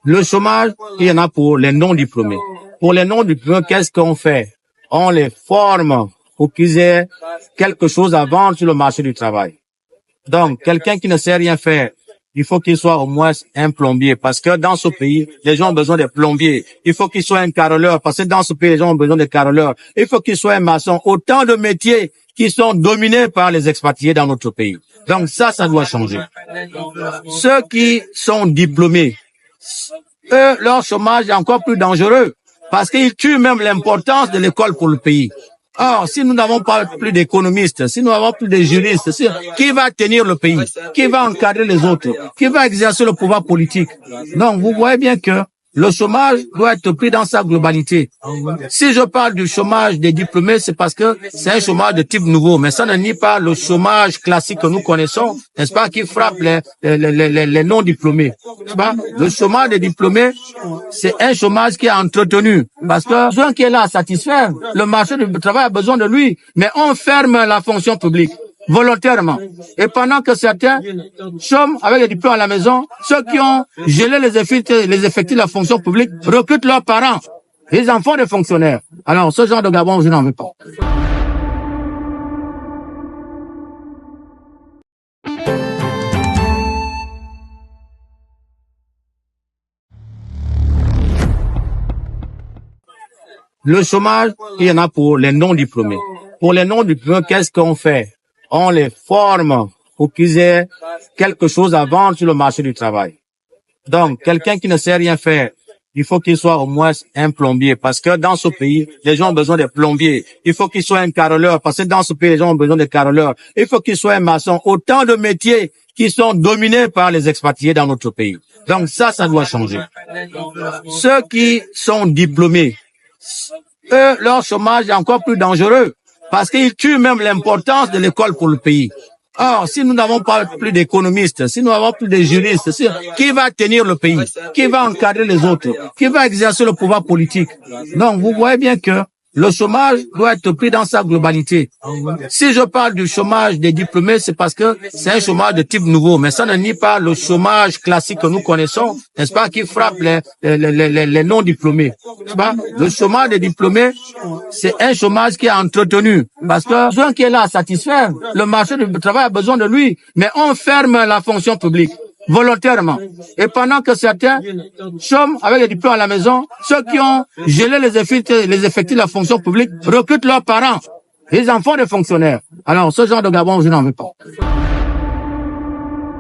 Le chômage, il y en a pour les non-diplômés. Pour les non-diplômés, qu'est-ce qu'on fait? On les forme pour qu'ils aient quelque chose à vendre sur le marché du travail. Donc, quelqu'un qui ne sait rien faire, il faut qu'il soit au moins un plombier, parce que dans ce pays, les gens ont besoin de plombiers. Il faut qu'il soit un carreleur, parce que dans ce pays, les gens ont besoin de carreleurs. Il faut qu'il soit un maçon. Autant de métiers qui sont dominés par les expatriés dans notre pays. Donc ça doit changer. Ceux qui sont diplômés, eux, leur chômage est encore plus dangereux, parce qu'ils tuent même l'importance de l'école pour le pays. Or, si nous n'avons pas plus d'économistes, si nous n'avons plus de juristes, qui va tenir le pays? Qui va encadrer les autres? Qui va exercer le pouvoir politique? Donc, vous voyez bien que le chômage doit être pris dans sa globalité. Si je parle du chômage des diplômés, c'est parce que c'est un chômage de type nouveau, mais ça ne nie pas le chômage classique que nous connaissons, n'est-ce pas, qui frappe les non-diplômés. N'est-ce pas? Le chômage des diplômés, c'est un chômage qui est entretenu, parce que besoin qui est là à satisfaire. Le marché du travail a besoin de lui, mais on ferme la fonction publique volontairement. Et pendant que certains chôment avec des diplômes à la maison, ceux qui ont gelé les effectifs de la fonction publique recrutent leurs parents. Les enfants des fonctionnaires. Alors, ce genre de Gabon, je n'en veux pas. Le chômage, il y en a pour les non-diplômés. Pour les non-diplômés, qu'est-ce qu'on fait? On les forme pour qu'ils aient quelque chose à vendre sur le marché du travail. Donc, quelqu'un qui ne sait rien faire, il faut qu'il soit au moins un plombier, parce que dans ce pays, les gens ont besoin de plombiers. Il faut qu'il soit un carreleur, parce que dans ce pays, les gens ont besoin de carreleurs. Il faut qu'il soit un maçon. Autant de métiers qui sont dominés par les expatriés dans notre pays. Donc ça doit changer. Ceux qui sont diplômés, eux, leur chômage est encore plus dangereux, parce qu'ils tuent même l'importance de l'école pour le pays. Or, si nous n'avons pas plus d'économistes, si nous n'avons plus de juristes, qui va tenir le pays? Qui va encadrer les autres? Qui va exercer le pouvoir politique? Donc, vous voyez bien que le chômage doit être pris dans sa globalité. Si je parle du chômage des diplômés, c'est parce que c'est un chômage de type nouveau, mais ça ne nie pas le chômage classique que nous connaissons, n'est-ce pas, qui frappe les non-diplômés. N'est-ce pas? Le chômage des diplômés, c'est un chômage qui est entretenu, parce que besoin qui est là à satisfaire. Le marché du travail a besoin de lui, mais on ferme la fonction publique volontairement. Et pendant que certains chôment avec des diplômes à la maison, ceux qui ont gelé les effectifs de la fonction publique recrutent leurs parents. Les enfants des fonctionnaires. Alors, ce genre de Gabon, je n'en veux pas.